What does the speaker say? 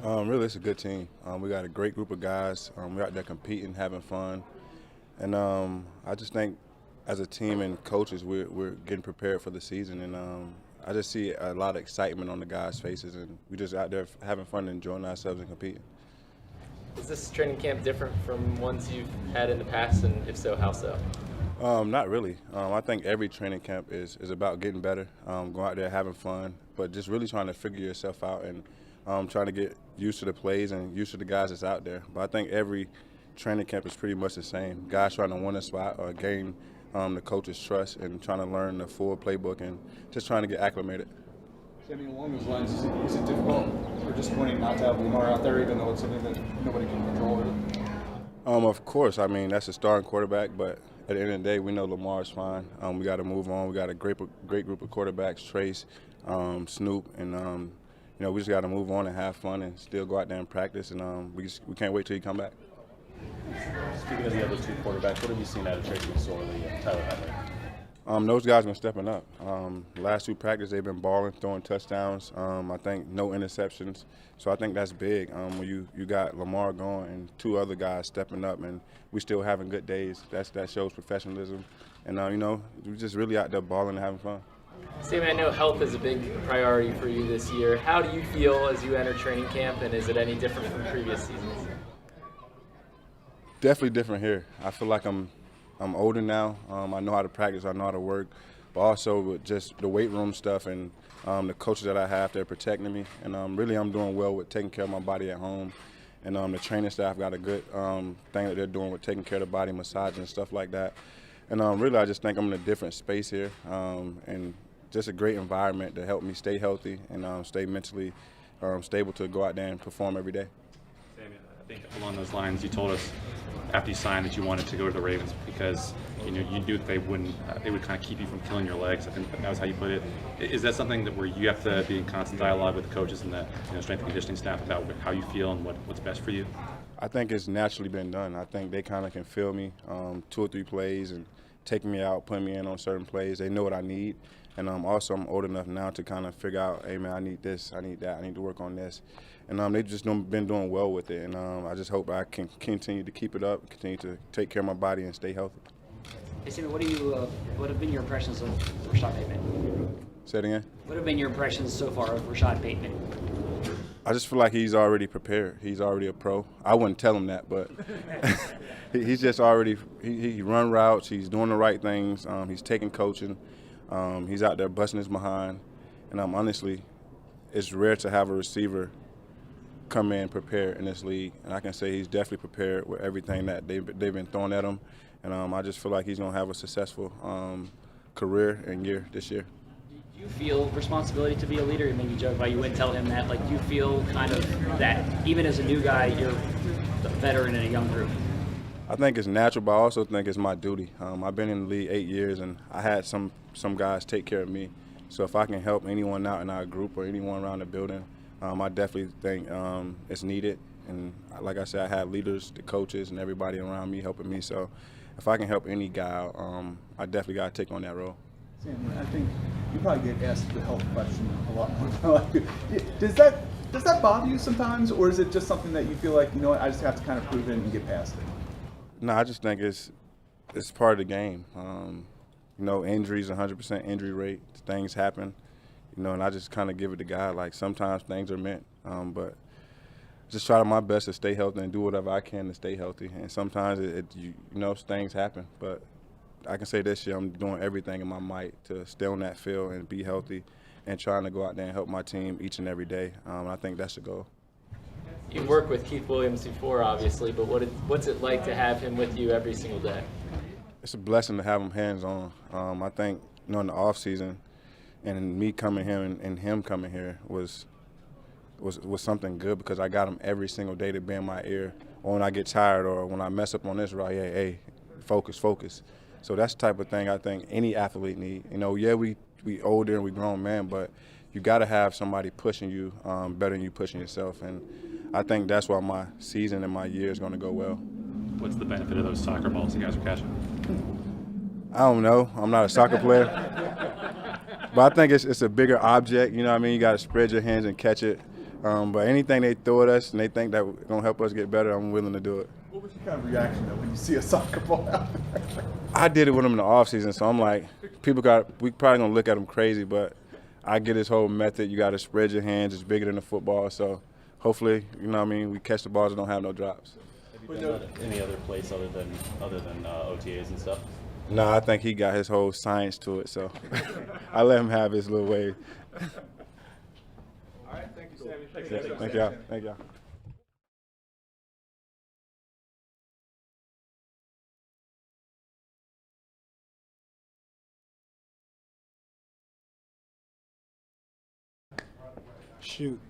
Really, it's a good team. We got a great group of guys. We're out there competing, having fun, and I just think as a team and coaches, we're getting prepared for the season, and I just see a lot of excitement on the guys' faces, and we just out there having fun, enjoying ourselves, and competing. Is this training camp different from ones you've had in the past, and if so, how so? Not really. I think every training camp is about getting better, going out there having fun, but just really trying to figure yourself out and trying to get used to the plays and used to the guys that's out there. But I think every training camp is pretty much the same. Guys trying to win a spot or gain the coach's trust and trying to learn the full playbook and just trying to get acclimated. Sammy, along those lines, is it difficult or disappointing not to have Lamar out there, even though it's something that nobody can control, really? Of course, I mean, that's a starting quarterback, but at the end of the day, we know Lamar's fine. We got to move on. We got a great group of quarterbacks, Trace, Snoop, and we just got to move on and have fun and still go out there and practice. And we can't wait till he come back. Speaking of the other two quarterbacks, what have you seen out of Tracy McSorley and Tyler Huntley? Those guys been stepping up. Last two practices, they've been balling, throwing touchdowns. I think no interceptions. So I think that's big. When you got Lamar going and two other guys stepping up, and we still having good days. That shows professionalism. And we're just really out there balling and having fun. Sammy, I know health is a big priority for you this year. How do you feel as you enter training camp, and is it any different from previous seasons? Definitely different here. I feel like I'm older now. I know how to practice. I know how to work. But also with just the weight room stuff and the coaches that I have, they're protecting me. And really I'm doing well with taking care of my body at home. And the training staff got a good thing that they're doing with taking care of the body, massaging and stuff like that. And really I just think I'm in a different space here and just a great environment to help me stay healthy and stay mentally stable to go out there and perform every day. Sammy, I think along those lines, you told us after you signed that you wanted to go to the Ravens because you knew that they would kind of keep you from killing your legs. I think that was how you put it. Is that something where you have to be in constant dialogue with the coaches and the strength and conditioning staff about how you feel and what's best for you? I think it's naturally been done. I think they kind of can feel me 2 or 3 plays and taking me out, putting me in on certain plays. They know what I need. And also I'm old enough now to kind of figure out, hey, man, I need this, I need that, I need to work on this. And they've just been doing well with it. And I just hope I can continue to keep it up, continue to take care of my body and stay healthy. Hey, Sammy, what have been your impressions of Rashod Bateman? Say it again? What have been your impressions so far of Rashod Bateman? I just feel like he's already prepared. He's already a pro. I wouldn't tell him that, but he's just already he run routes. He's doing the right things. He's taking coaching. He's out there busting his behind. And honestly, it's rare to have a receiver come in prepared in this league. And I can say he's definitely prepared with everything that they've been throwing at him. And I just feel like he's going to have a successful career and year this year. Do you feel responsibility to be a leader? Maybe joke about you wouldn't tell him that. Like, do you feel kind of that even as a new guy, you're the veteran in a young group? I think it's natural, but I also think it's my duty. I've been in the league 8 years, and I had some guys take care of me. So if I can help anyone out in our group or anyone around the building, I definitely think it's needed. And like I said, I have leaders, the coaches, and everybody around me helping me. So if I can help any guy out, I definitely got to take on that role. Sam, I think you probably get asked the health question a lot more. Does that bother you sometimes, or is it just something that you feel like, you know what, I just have to kind of prove it and get past it? No, I just think it's part of the game. Injuries, 100% injury rate. Things happen, and I just kind of give it to God. Like sometimes things are meant, but just try my best to stay healthy and do whatever I can to stay healthy. And sometimes things happen, but I can say this year I'm doing everything in my might to stay on that field and be healthy and trying to go out there and help my team each and every day. I think that's the goal. You've worked with Keith Williams before, obviously, but what's it like to have him with you every single day? It's a blessing to have him hands-on. I think, in the off season, and me coming here and him coming here was something good because I got him every single day to be in my ear. Or when I get tired or when I mess up on this route, hey, focus. So that's the type of thing I think any athlete need. We older and we grown men, but you got to have somebody pushing you better than you pushing yourself. And I think that's why my season and my year is going to go well. What's the benefit of those soccer balls you guys are catching? I don't know. I'm not a soccer player. But I think it's a bigger object, you know what I mean? You got to spread your hands and catch it. But anything they throw at us and they think that gonna help us get better, I'm willing to do it. What was your kind of reaction though when you see a soccer ball out there? I did it with him in the off season, so I'm like, we probably gonna look at him crazy, but I get his whole method. You got to spread your hands. It's bigger than the football, so hopefully, you know what I mean, we catch the balls and don't have no drops. Have you done that at any other place other than OTAs and stuff? No, I think he got his whole science to it, so I let him have his little way. All right, thank you, Sammy. Thank y'all. Thank y'all. Shoot.